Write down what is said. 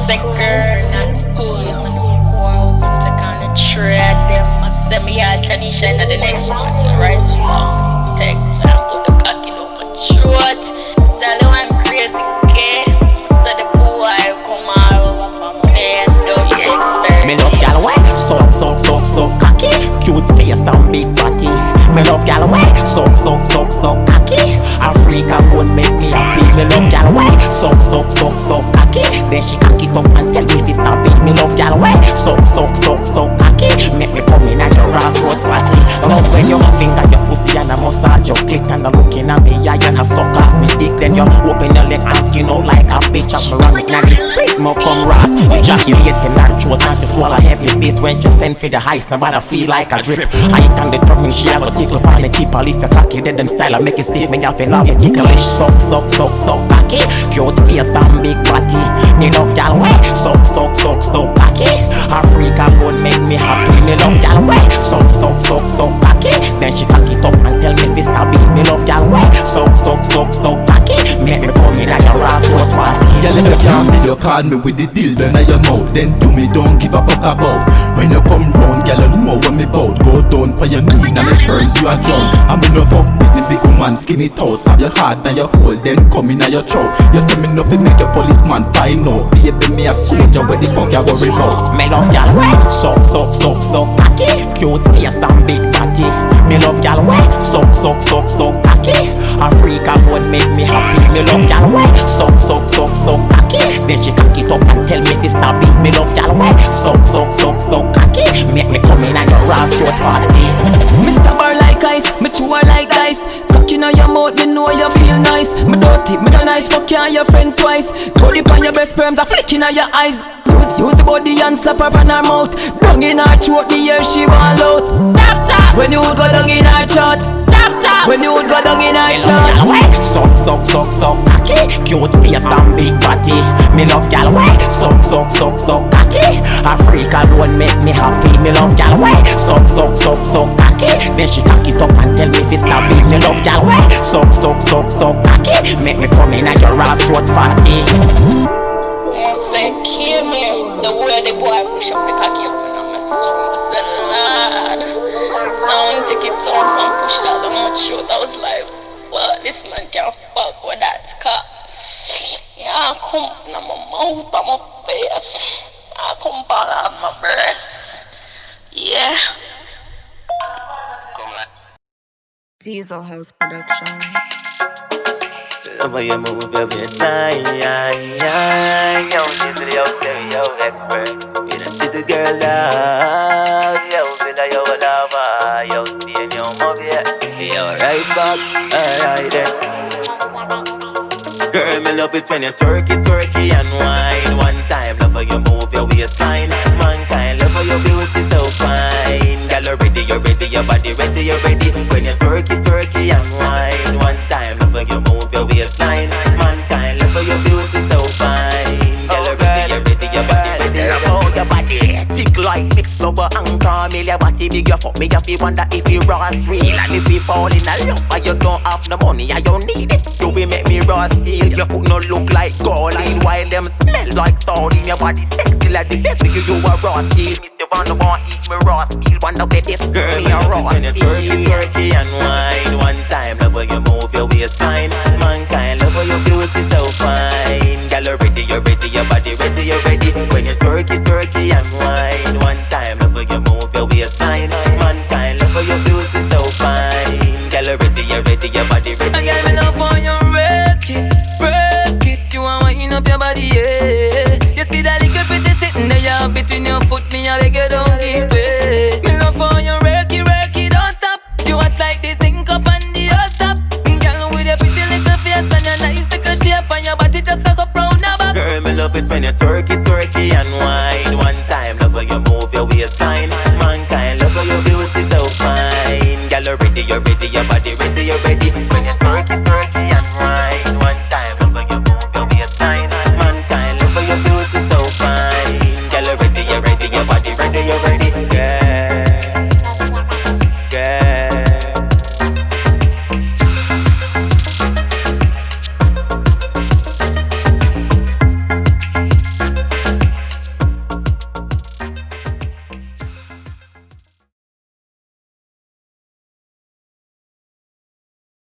say girl, not school. Before we can take on the trade, them must send me out Tanisha in the next one. Rise box, take time, put the cocky down my throat. Sally, I'm crazy, okay? So the boy come all over for my face, don't you expect? Me love gal away, so cocky. Cute face and big body. Me love gal away, so cocky. Africa would make me happy. Me love gal away, so cocky. Then she cock it up and tell me to stop it. Me love gal away, so cocky. Make me come in at your ass road party. Love when you finger your pussy and a massage your clit and a looking at me eye and a suck off me dick. Then you open your legs and skin out like a bitch of ceramic. Now this split more come ras. Ejaculating her throat and she swallow heavy bit. When you send for the heist, nobody feel like a drip. I can determine she have a tickle upon the keeper. If you cocky dead them style I make it stiff. Me have to love you ticklish. So cocky. Cute face and big body. Me love y'all way. So cocky. Africa would make me happy. Me love y'all way. So cocky. Then she cock it up and tell me this can be. Me love y'all way. So cocky. Make me come in like a ass road party. Yeah, let me can't be you call me with the deal done at your mouth. Then do me don't give a fuck about. When you come round, girl, you know what me bout. Go down for your knee and the turns you a drown. I'm in a fuck with the big woman skinny toes. Stab your heart and your hole, then come in at your throat. You say me nothing make your policeman find out. Baby, me a soldier, where the fuck you worry about? Me love y'all way, so cocky. Cute face and big body. Me love y'all way, so cocky. Africa would make me happy. Me love y'all way, so cocky. Then she cock it up and tell me to stop it. Me love y'all way, so cocky. Make me come in at your ass short party. Me stab her like ice, me chew her like ice. Cock in your mouth, me know you feel nice. Me dirty, me don't nice, fuck you and your friend twice. Body on your breast, sperms are flicking at your eyes. Use the body and slap her on her mouth. Down in her throat, me hear she want out. Tap. When you would go down in her throat. Tap. When you would go down in her throat. So cocky. Cute face and big body. Me love y'all way, so cocky. Africa would make me happy. Me love y'all way, so cocky. Then she cock it up and tell me if it's not big. Me love y'all way, so cocky. Make me come in at your ass short party. Hear me, the way the boy push up the cocky up and I'm a son, I said, Lord, sound take it off and push it out of my throat. I was like, what, this man can't fuck with that cock. Yeah, I come in my mouth, on my face, I come out of my breast, yeah. Diesel House Production. Love how you move your waistline, yo, this yo, expert. You know, see the girl love, yo, feel like you a lover, yo, seeing your move, yo, right back, alright then. Girl, me love it when you twerky and wine. One time, love how you move your waistline. Mankind, love how your beauty so fine. Girl, you're ready, your body ready, you're ready. When you twerky and wine. One time, love how you move your waistline. Mankind, love how your beauty so fine. Girl, you're ready, your body ready. Oh, your body thick like mixed rubber and caramel. Your body big, you fuck me, you wonder if you raw real. And if you fall in love, and you don't have no money, I don't need it. You will make me raw steel. Your foot no look like gold, while them smell like sardine. Your body sexy like the devil, you a raw steel. Mr. Wonder want eat me raw steel. Wonder where this girl me a raw steel. Twerky and wine. One time, love how you move your waistline. Mankind, love how your beauty so fine. Girl, you're ready, your body ready, you're ready. When you twerky and wine. One time, love how you move your waistline. Mankind, love how your beauty so fine. Girl, you're ready, your body ready. I got me love for you, break it. You want wind up your body, yeah. You see that little pretty sitting there, yeah, between your foot, me I beg you don't give it. Me love for you, work it, don't stop. You act like this ink up on the other stop. Girl with your pretty little face and your nice little shape and your body just like a brown back. Girl, me love it when you twerky and wine. One time, love how you move your waistline. Mankind, love how your beauty so fine. Girl, you're ready, your body ready, you're ready. When you